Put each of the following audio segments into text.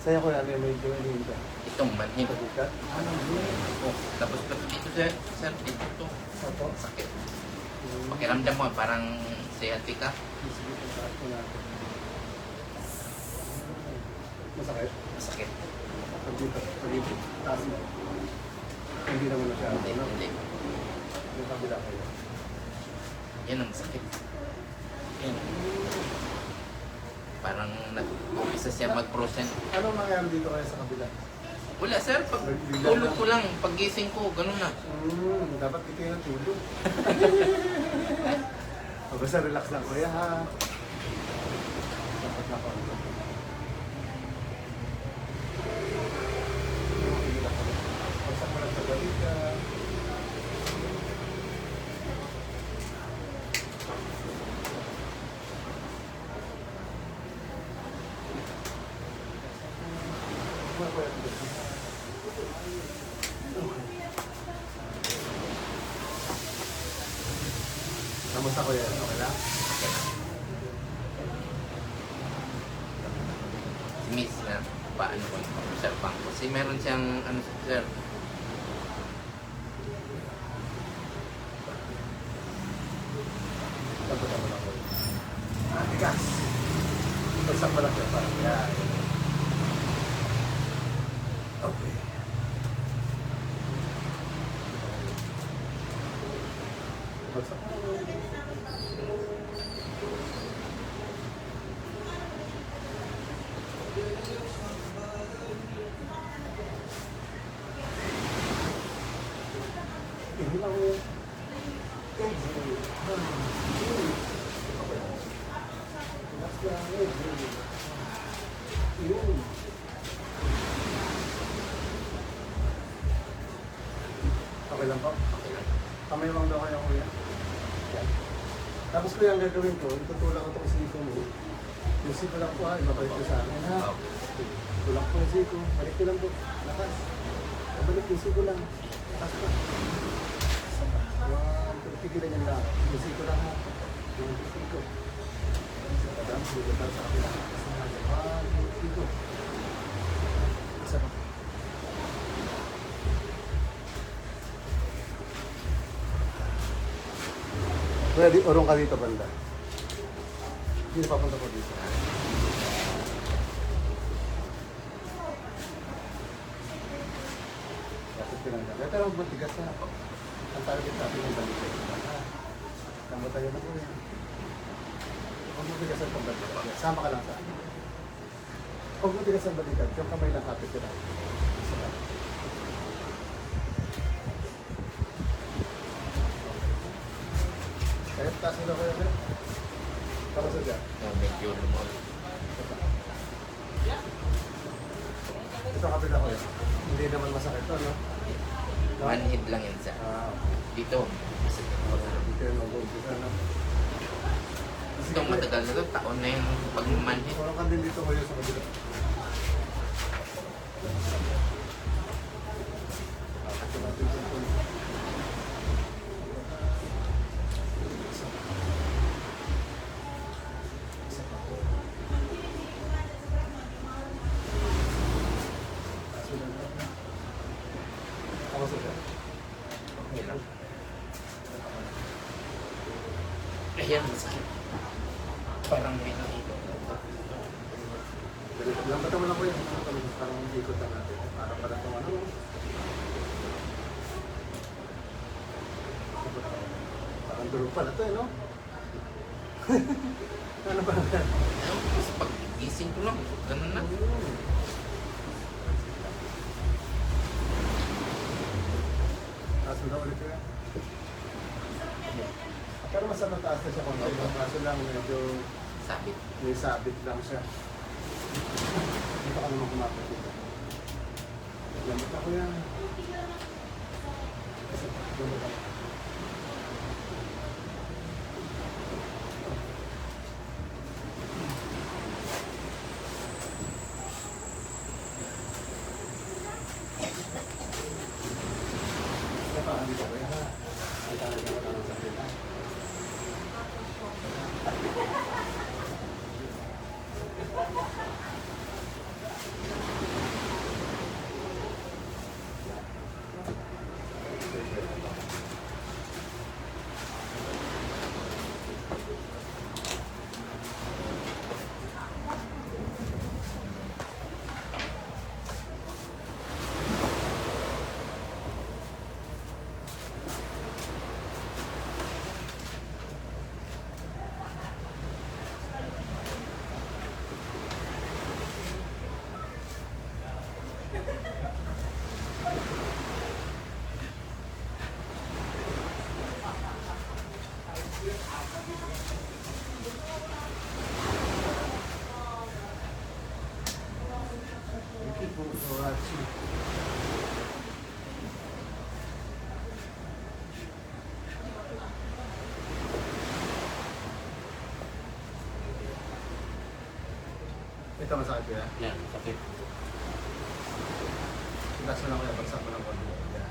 Sa'yo ko yan, may joining ka. Itong manhid. Pagkat? Ano yun? Oh, tapos dito sir, dito to. Opo. Sakit. Pakiramdam mo, parang sciatica. Sige, pagkat ko natin. Masakit? Masakit. Pag dito, taas mo. Hindi naman na siya. Hindi. Yung kabila kayo. Yan ang sakit. Yan. Parang nag-umpisa siya mag-process. Anong nangyari dito kayo sa kabila? Wala sir, pag tulog ko lang, paggising ko, ganun na. Dapat di kayo natulog. O basta relax lang kuya ha. Dapat na ako. Basta mo lang sa balik ka. Kamusta ko yan? Okay lang? Okay na. Si Miss na, paano ko yung sir bang kasi meron siyang, ano sir, Tapos mo lang ko. Tigas! Bagsak mo lang yan parang yan. Okay. Bagsak mo. Ini lang yun. Yun. Okay lang po? okay lang. Kamay lang daw kayo kuya. Yan. Tapos kuya ang gagawin ko, itutulak ko itong siko mo. Yung siko lang po ha, ibabalik ko sa akin ha. Tulak po yung siko, balik ko lang po. Lakas. Babalik yung siko lang. Lakas pa. Isa pa. One, two, tigilan yan lang. Yung siko lang ha. Yung siko. Isa pa dam, silutan sa kapila. One, two, siko. Isa pa. Ready, urong ka dito banda. Hindi na papunta ko dito. Tapos pinanggal. Pero matigas na ako. Ang target natin yung balikat. Tama tayo na po yan. Huwag mo tigas ang balikat. Sama ka lang sa akin. Huwag mo tigas ang balikat. Yung kamay lang kapit ko lang. Isa lang. Kaya taas mo na kayo. Para sa dyan. Medyo lumol. Ito kapila ko yan. Hindi naman masakit to, no? Manhid lang yan sir. Dito. Dito yung mag-umpisa, no? Itong matagal na to, taon na yung pag-manhid. Parang ka din dito kayo sa kabila. Ito natin yung phone. Ako sa dyan. Okay lang. Ayan, masakit. Parang may nakita. Lambatan mo lang po yan. Parang ikot na natin. Para pala itong ano. Parang durog pala ito, no? Ano ba? Tapos pag-gising ko lang, ganun na. Taas mo na ulit ko yan. Pero mas mataas na siya kung kaso lang medyo Sabit. may sabit lang siya. Dito ka naman kumapit dito. Lambat ako yan. Lambat ako. Dito ko yan ha. Ay talaga ako lang sa pila. Sorachi. Ito masakit ko yan. Yan, sakit. Tigas mo lang kaya bagsak mo ng konti. Yan.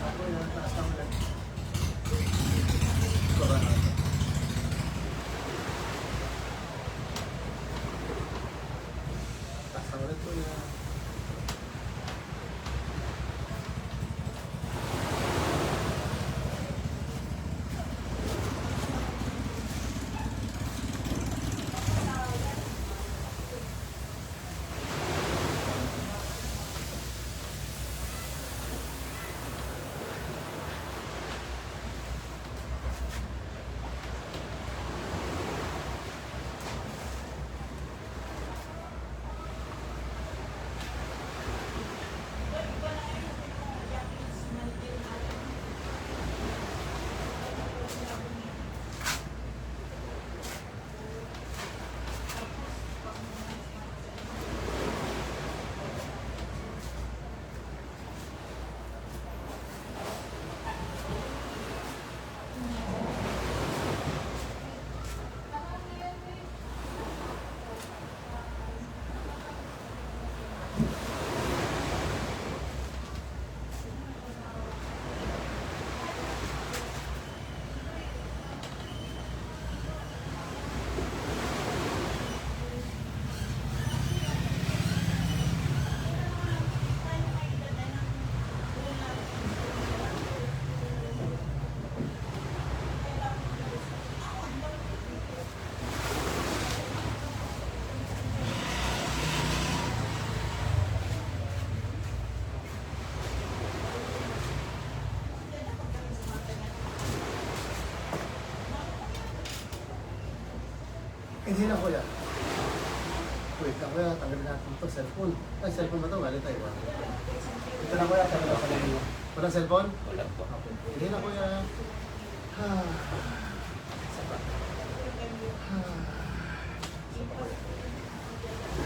Ako yan, taas na ulit. Baba na ito. Taas na ulit ko yan. Hindi na kuya. Wait lang kuya, tanggalin natin ito. Cellphone. Ay, cellphone ba ito? Galit tayo ba? Ito na kuya, tanggalin mo. Walang cellphone? Wala po. Okay. Hindi na kuya. Ha. Isa pa. Ha. Isa pa kuya.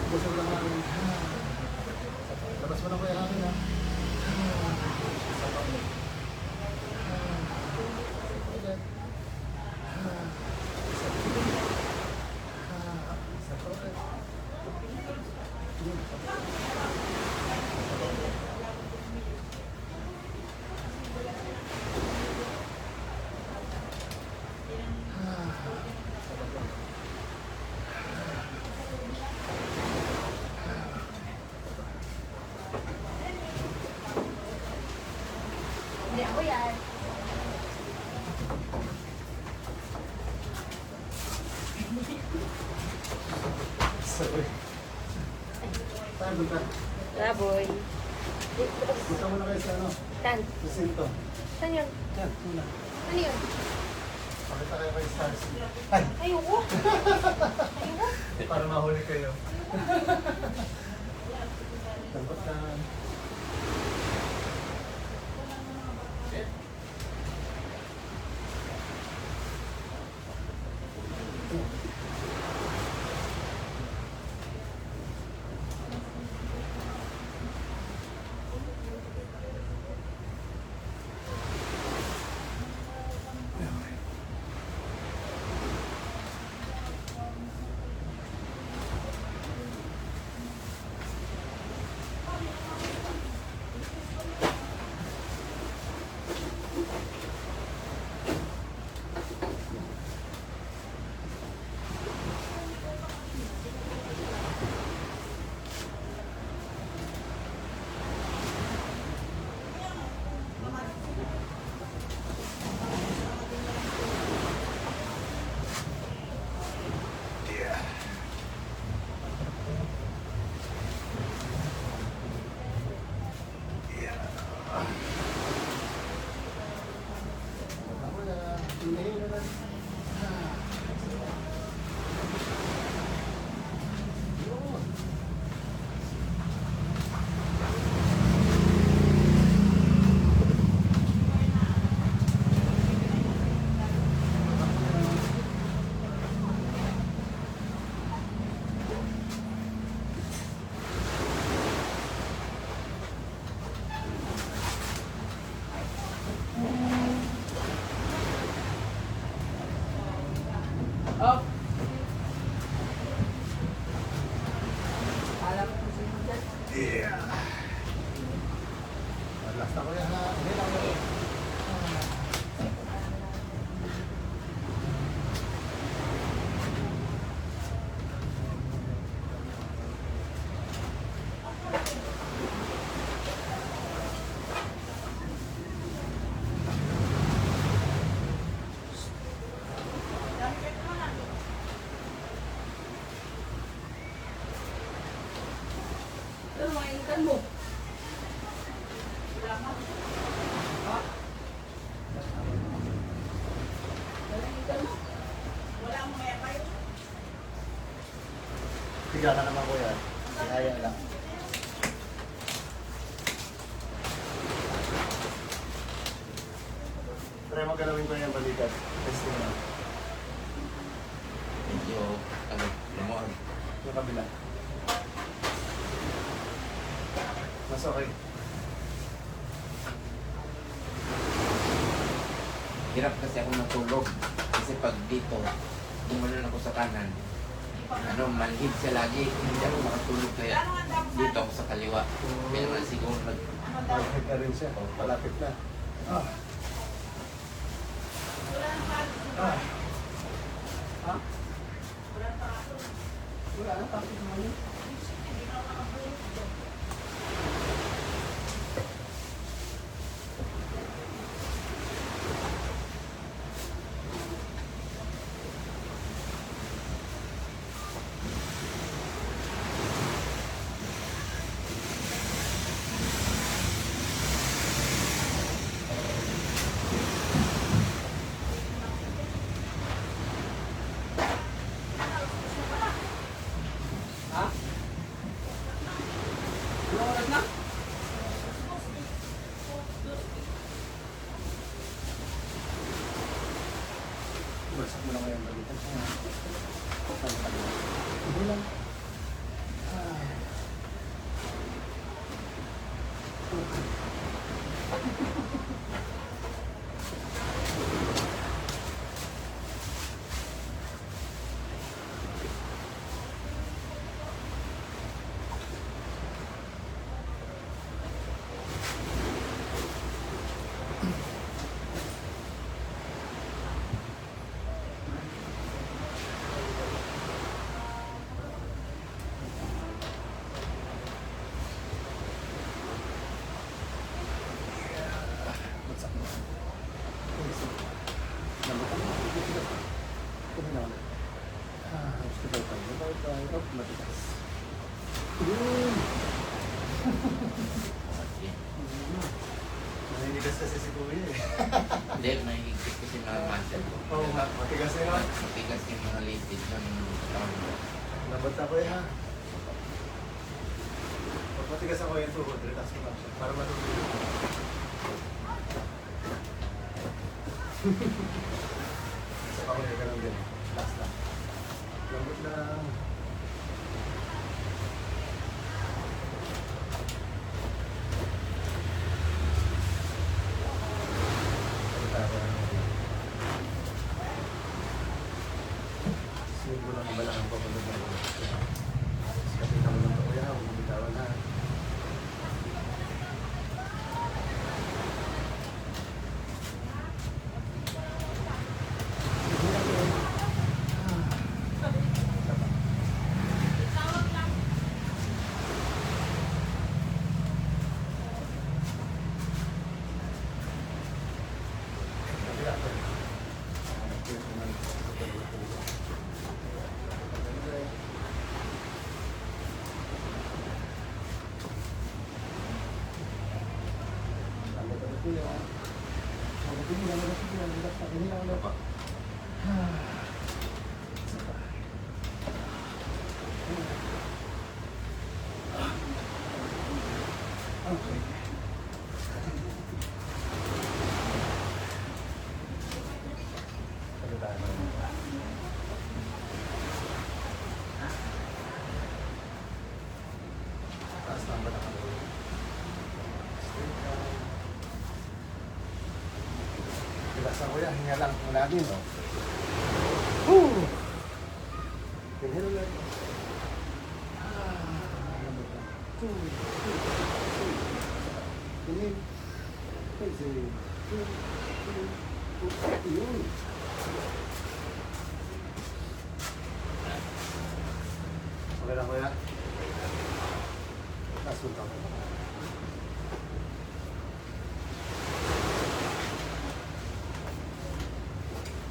Gusto mo lang hangin. Ha. Isa pa. Labas mo na kuya hangin ha. Ha. Isa pa. Ha. Ulit. Ha. Isa pa. Isa pa ulit. Yun. Isa pa. Isa pa ulit. Hindi ako yan. Sorry. Tayo ka. Laboy. Punta muna kayo sa ano? Tan. Jacinto. Saan yun? Yan, muna. Ano yun? Pakita kayo kay Stars. Ay! Ayoko. Ayoko. Para mahuli kayo. Dapat ka. Tiga ka naman kuya. Kaya lang. Try mo galawin ko yung balikat. Testing na. Medyo lumuag. Yung kabila. Mas okay. Hirap kasi ako matulog. Kasi pag dito, gumanon ako sa kanan. Manhid siya lagi. Hindi ako makatulog kaya dito ako sa kaliwa. Kaya nga siguro Perfect na rin siya. Palapit na. Ah. Ah. Ah. Wala na, tapos mo yun. Ha? Ilang oras na? Basak mo lang ngayon balikan. Hindi lang. Ah. Basak mo. Nabot mo. Ito na ulit. Gusto tayo tayo. Tayo. Matigas. Yun. Naninigas kasi si Kuya eh. hindi, nahihigit kasi mga muscle ko. Oo nga, matigas na yun. Matigas yung mga lipid ng katawan ko. Nabot ako eh ha. Pag matigas ako yung tuhod, relax mo lang siya. Para matutulog. Sa pakuya ka lang din. Relax lang. Lambot lang. Siguro lang ba lang ang papalog na ito. Kasi kami lang ito kuya, huwag mo bitawan na. Okay. Pagkataan mo rin. Taas lang ba na kami? Straight down. Relax lang kuya, hinga lang. Mula din. Woo! Inhale ulit. Inhale. Exhale. Yun. Okay lang kuya? Nasunta ko.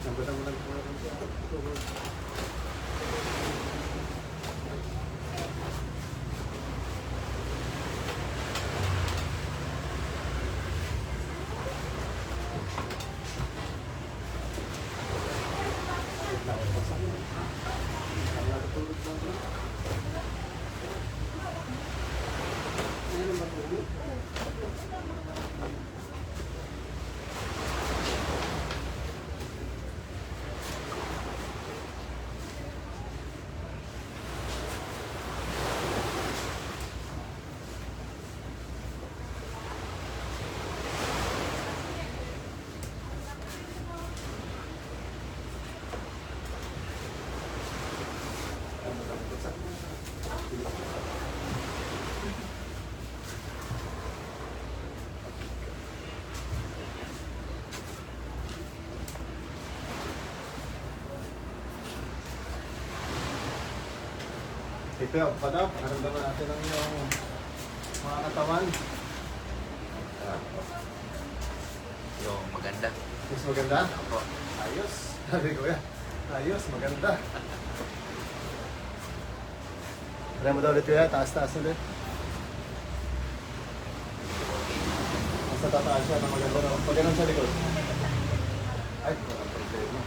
Nambatan mo lang po ako sa tuhod. Meron ba po? Ito yung padap, naramdaman natin ang iyong mga katawan. Yung maganda. Mas maganda? Opo. Ayos. Sabi ko yan. Ayos, maganda. Try mo daw ulit kuya, taas-taas ulit. Mas natataas siya na maganda na. Pag ganun sa likod. Ay, walang problema.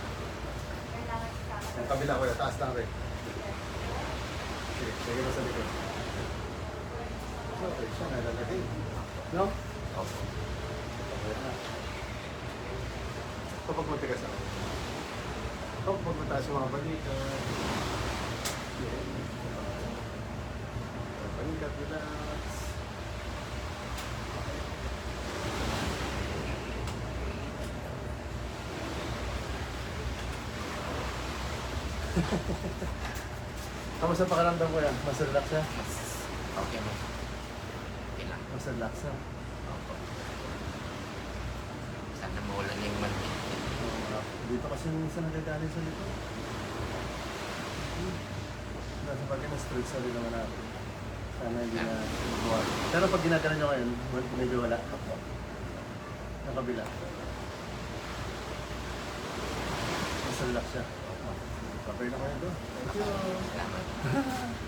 Ang kabila kuya, taas lang rin. Okay, sige mo sa likod. Okay, siya nalalagay. No? Opo. Okay na. Kapag matigas ako. Kapag mataas yung mga balikat. Balikat, relax. Kamusta pakiramdam ko yan? Mas relax siya? Mas okay mo. Okay lang. Mas relax siya. Opo. Sana mawala na yung manhid. Dito kasi minsan nagagaling sa likod. Nasa pagka na-stress sa rin naman natin. Sana hindi na magawa. Pero pag ginagano nyo ngayon, medyo wala. Ang kabila. Mas relax siya. Papay na kayo doon. Thank you. Salamat.